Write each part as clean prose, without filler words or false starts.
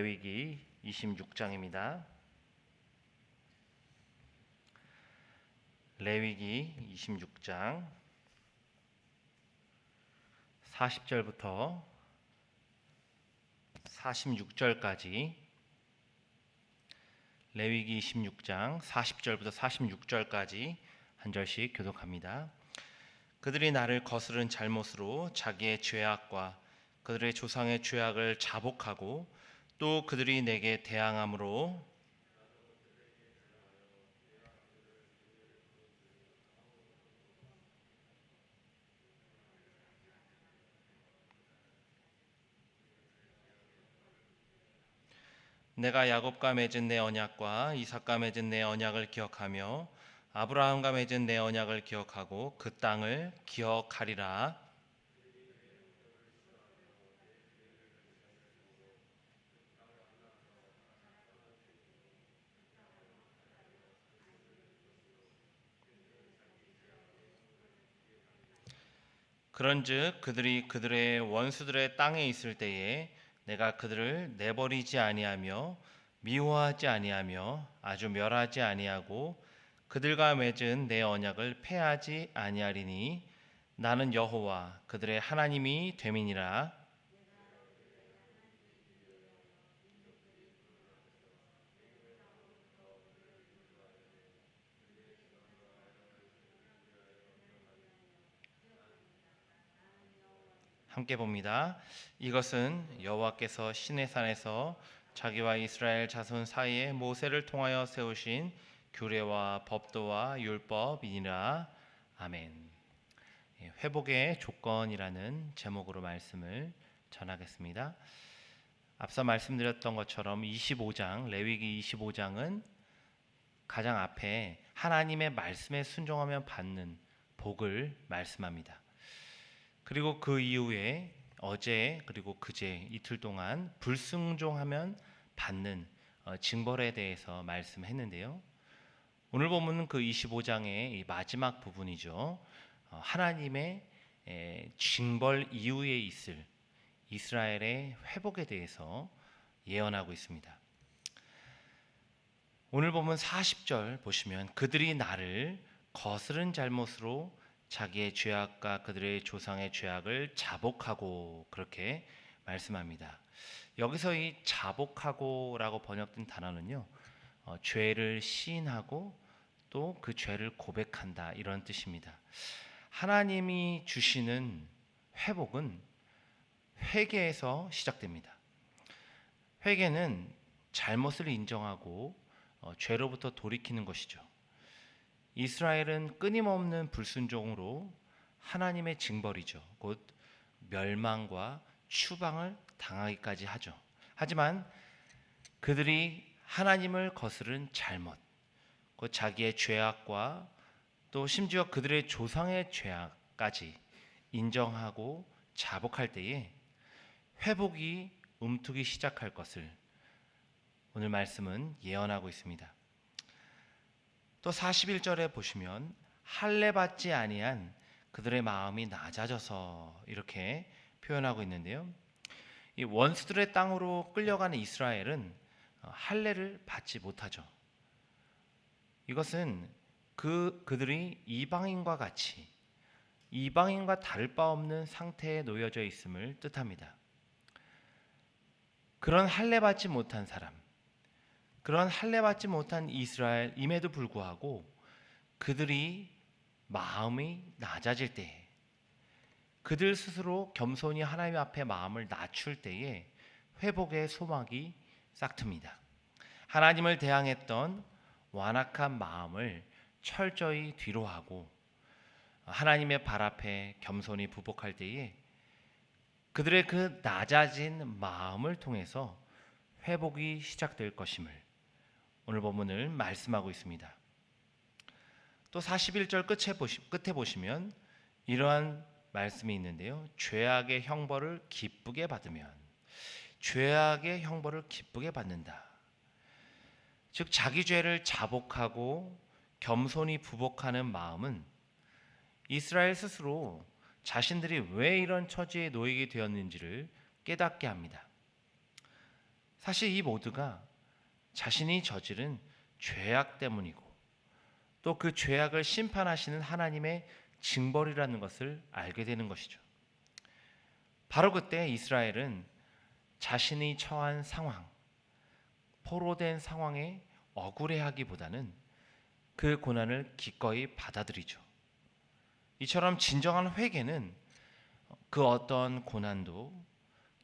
레위기 26장입니다. 레위기 26장 40절부터 46절까지, 레위기 26장 40절부터 46절까지 한 절씩 교독합니다. 그들이 나를 거스른 잘못으로 자기의 죄악과 그들의 조상의 죄악을 자복하고 또 그들이 내게 대항함으로 내가 야곱과 맺은 내 언약과 이삭과 맺은 내 언약을 기억하며 아브라함과 맺은 내 언약을 기억하고 그 땅을 기억하리라. 그런즉 그들이 그들의 원수들의 땅에 있을 때에 내가 그들을 내버리지 아니하며 미워하지 아니하며 아주 멸하지 아니하고 그들과 맺은 내 언약을 폐하지 아니하리니 나는 여호와 그들의 하나님이 됨이니라. 함께 봅니다. 이것은 여호와께서 시내산에서 자기와 이스라엘 자손 사이에 모세를 통하여 세우신 규례와 법도와 율법이니라. 아멘. 회복의 조건이라는 제목으로 말씀을 전하겠습니다. 앞서 말씀드렸던 것처럼 25장, 레위기 25장은 가장 앞에 하나님의 말씀에 순종하면 받는 복을 말씀합니다. 그리고 그 이후에 어제 그리고 그제 이틀 동안 불순종하면 받는 징벌에 대해서 말씀했는데요. 오늘 본문은 그 25장의 마지막 부분이죠. 하나님의 징벌 이후에 있을 이스라엘의 회복에 대해서 예언하고 있습니다. 오늘 본문 40절 보시면 그들이 나를 거스른 잘못으로 자기의 죄악과 그들의 조상의 죄악을 자복하고, 그렇게 말씀합니다. 여기서 이 자복하고라고 번역된 단어는요, 죄를 시인하고 또 그 죄를 고백한다, 이런 뜻입니다. 하나님이 주시는 회복은 회개에서 시작됩니다. 회개는 잘못을 인정하고 죄로부터 돌이키는 것이죠. 이스라엘은 끊임없는 불순종으로 하나님의 징벌이죠, 곧 멸망과 추방을 당하기까지 하죠. 하지만 그들이 하나님을 거스른 잘못, 곧 자기의 죄악과 또 심지어 그들의 조상의 죄악까지 인정하고 자복할 때에 회복이 움트기 시작할 것을 오늘 말씀은 예언하고 있습니다. 또 41절에 보시면 할례받지 아니한 그들의 마음이 낮아져서, 이렇게 표현하고 있는데요. 이 원수들의 땅으로 끌려가는 이스라엘은 할례를 받지 못하죠. 이것은 그들이 이방인과 같이, 이방인과 다를 바 없는 상태에 놓여져 있음을 뜻합니다. 그런 할례받지 못한 사람, 그런 할례받지 못한 이스라엘임에도 불구하고 그들이 마음이 낮아질 때에, 그들 스스로 겸손히 하나님 앞에 마음을 낮출 때에 회복의 소망이 싹틉니다. 하나님을 대항했던 완악한 마음을 철저히 뒤로하고 하나님의 발 앞에 겸손히 부복할 때에 그들의 그 낮아진 마음을 통해서 회복이 시작될 것임을 오늘 본문을 말씀하고 있습니다. 또 41절 끝에 보시면 이러한 말씀이 있는데요. 죄악의 형벌을 기쁘게 받으면, 죄악의 형벌을 기쁘게 받는다. 즉 자기 죄를 자복하고 겸손히 부복하는 마음은 이스라엘 스스로 자신들이 왜 이런 처지에 놓이게 되었는지를 깨닫게 합니다. 사실 이 모두가 자신이 저지른 죄악 때문이고 또 그 죄악을 심판하시는 하나님의 징벌이라는 것을 알게 되는 것이죠. 바로 그때 이스라엘은 자신이 처한 상황, 포로된 상황에 억울해하기보다는 그 고난을 기꺼이 받아들이죠. 이처럼 진정한 회개는 그 어떤 고난도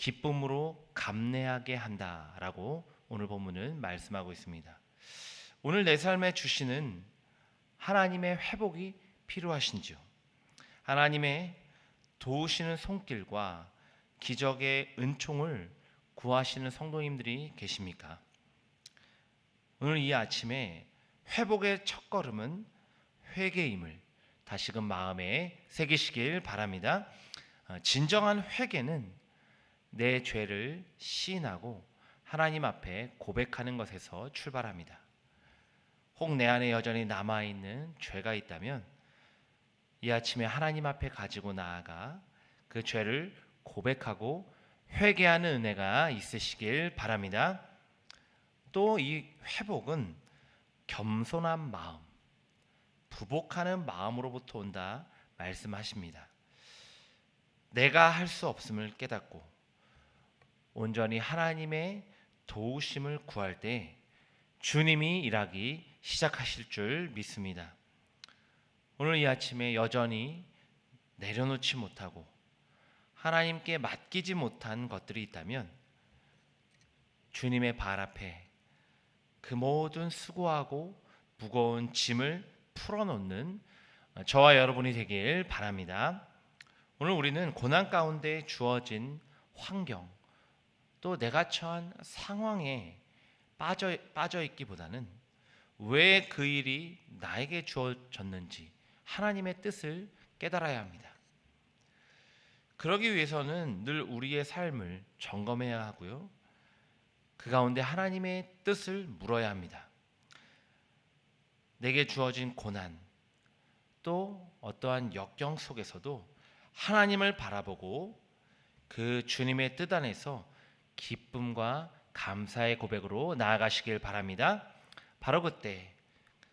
기쁨으로 감내하게 한다라고 오늘 본문은 말씀하고 있습니다. 오늘 내 삶에 주시는 하나님의 회복이 필요하신지요? 하나님의 도우시는 손길과 기적의 은총을 구하시는 성도님들이 계십니까? 오늘 이 아침에 회복의 첫걸음은 회개임을 다시금 마음에 새기시길 바랍니다. 진정한 회개는 내 죄를 시인하고 하나님 앞에 고백하는 것에서 출발합니다. 혹 내 안에 여전히 남아있는 죄가 있다면 이 아침에 하나님 앞에 가지고 나아가 그 죄를 고백하고 회개하는 은혜가 있으시길 바랍니다. 또 이 회복은 겸손한 마음, 부복하는 마음으로부터 온다 말씀하십니다. 내가 할 수 없음을 깨닫고 온전히 하나님의 도우심을 구할 때 주님이 일하기 시작하실 줄 믿습니다. 오늘 이 아침에 여전히 내려놓지 못하고 하나님께 맡기지 못한 것들이 있다면 주님의 발 앞에 그 모든 수고하고 무거운 짐을 풀어놓는 저와 여러분이 되길 바랍니다. 오늘 우리는 고난 가운데 주어진 환경 또 내가 처한 상황에 빠져 있기보다는 왜 그 일이 나에게 주어졌는지 하나님의 뜻을 깨달아야 합니다. 그러기 위해서는 늘 우리의 삶을 점검해야 하고요. 그 가운데 하나님의 뜻을 물어야 합니다. 내게 주어진 고난 또 어떠한 역경 속에서도 하나님을 바라보고 그 주님의 뜻 안에서 기쁨과 감사의 고백으로 나아가시길 바랍니다. 바로 그때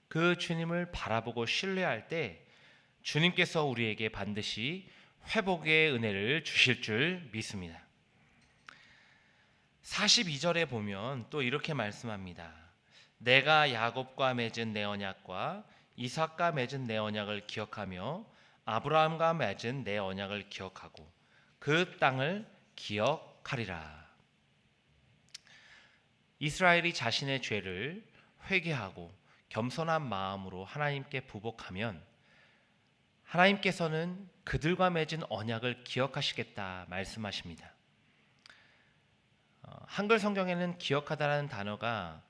그 주님을 바라보고 신뢰할 때 주님께서 우리에게 반드시 회복의 은혜를 주실 줄 믿습니다. 42절에 보면 또 이렇게 말씀합니다. 내가 야곱과 맺은 내 언약과 이삭과 맺은 내 언약을 기억하며 아브라함과 맺은 내 언약을 기억하고 그 땅을 기억하리라. 이스라엘이 자신의 죄를 회개하고 겸손한 마음으로 하나님께 부복하면 하나님께서는 그들과 맺은 언약을 기억하시겠다 말씀하십니다. 한글 성경에는 기억하다라는 단어가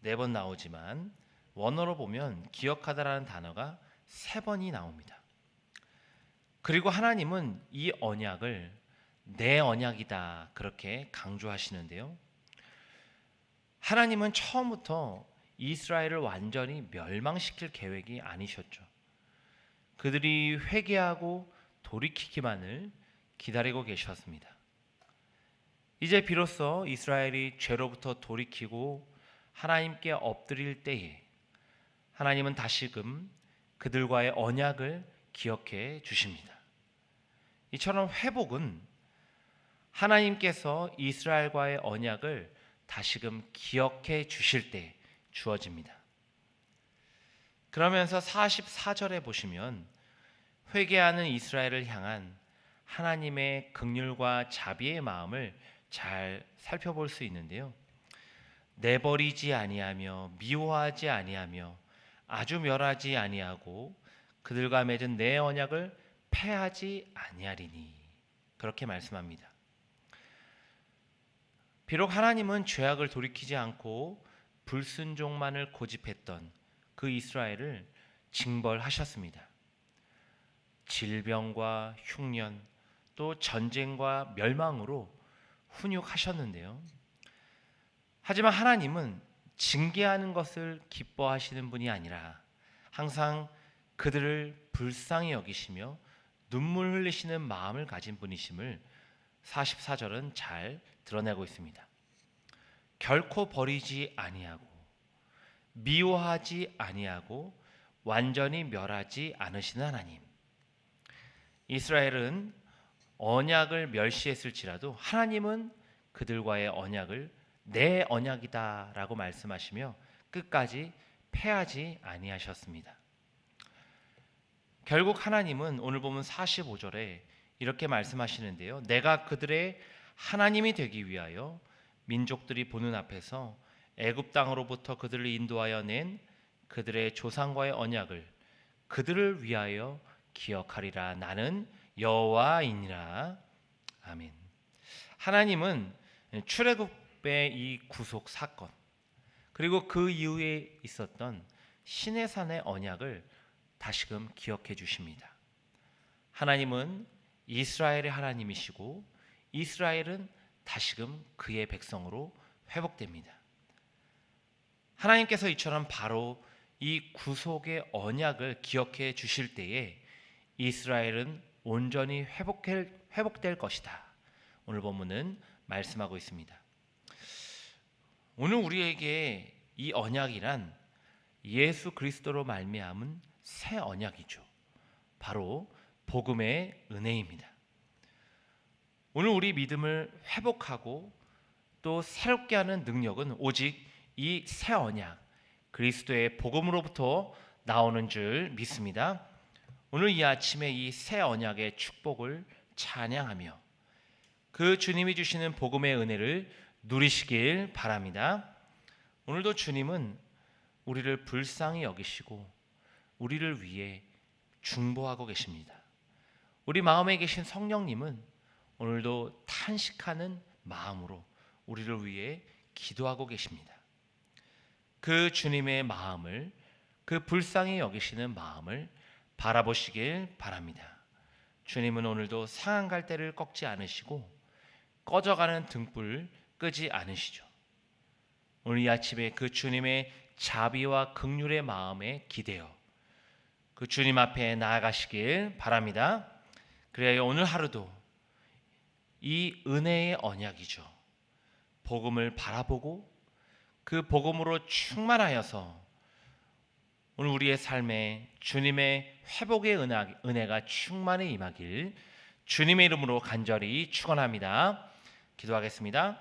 4번 나오지만 원어로 보면 기억하다라는 단어가 3번이 나옵니다. 그리고 하나님은 이 언약을 내 언약이다 그렇게 강조하시는데요. 하나님은 처음부터 이스라엘을 완전히 멸망시킬 계획이 아니셨죠. 그들이 회개하고 돌이키기만을 기다리고 계셨습니다. 이제 비로소 이스라엘이 죄로부터 돌이키고 하나님께 엎드릴 때에 하나님은 다시금 그들과의 언약을 기억해 주십니다. 이처럼 회복은 하나님께서 이스라엘과의 언약을 다시금 기억해 주실 때 주어집니다. 그러면서 44절에 보시면 회개하는 이스라엘을 향한 하나님의 긍휼과 자비의 마음을 잘 살펴볼 수 있는데요. 내버리지 아니하며 미워하지 아니하며 아주 멸하지 아니하고 그들과 맺은 내 언약을 패하지 아니하리니 그렇게 말씀합니다. 비록 하나님은 죄악을 돌이키지 않고 불순종만을 고집했던 그 이스라엘을 징벌하셨습니다. 질병과 흉년 또 전쟁과 멸망으로 훈육하셨는데요. 하지만 하나님은 징계하는 것을 기뻐하시는 분이 아니라 항상 그들을 불쌍히 여기시며 눈물 흘리시는 마음을 가진 분이심을 44절은 잘 드러내고 있습니다. 결코 버리지 아니하고 미워하지 아니하고 완전히 멸하지 않으시는 하나님. 이스라엘은 언약을 멸시했을지라도 하나님은 그들과의 언약을 내 언약이다라고 말씀하시며 끝까지 패하지 아니하셨습니다. 결국 하나님은 오늘 보면 45절에 이렇게 말씀하시는데요. 내가 그들의 하나님이 되기 위하여 민족들이 보는 앞에서 애굽 땅으로부터 그들을 인도하여 낸 그들의 조상과의 언약을 그들을 위하여 기억하리라. 나는 여호와이니라. 아멘. 하나님은 출애굽의 이 구속 사건 그리고 그 이후에 있었던 시내산의 언약을 다시금 기억해 주십니다. 하나님은 이스라엘의 하나님이시고 이스라엘은 다시금 그의 백성으로 회복됩니다. 하나님께서 이처럼 바로 이 구속의 언약을 기억해 주실 때에 이스라엘은 온전히 회복될 것이다. 오늘 본문은 말씀하고 있습니다. 오늘 우리에게 이 언약이란 예수 그리스도로 말미암은 새 언약이죠. 바로 복음의 은혜입니다. 오늘 우리 믿음을 회복하고 또 새롭게 하는 능력은 오직 이 새 언약 그리스도의 복음으로부터 나오는 줄 믿습니다. 오늘 이 아침에 이 새 언약의 축복을 찬양하며 그 주님이 주시는 복음의 은혜를 누리시길 바랍니다. 오늘도 주님은 우리를 불쌍히 여기시고 우리를 위해 중보하고 계십니다. 우리 마음에 계신 성령님은 오늘도 탄식하는 마음으로 우리를 위해 기도하고 계십니다. 그 주님의 마음을, 그 불쌍히 여기시는 마음을 바라보시길 바랍니다. 주님은 오늘도 상한 갈대를 꺾지 않으시고 꺼져가는 등불 끄지 않으시죠. 오늘 이 아침에 그 주님의 자비와 긍휼의 마음에 기대어 그 주님 앞에 나아가시길 바랍니다. 그래야 오늘 하루도 이 은혜의 언약이죠. 복음을 바라보고 그 복음으로 충만하여서 오늘 우리의 삶에 주님의 회복의 은혜가 충만히 임하길 주님의 이름으로 간절히 축원합니다. 기도하겠습니다.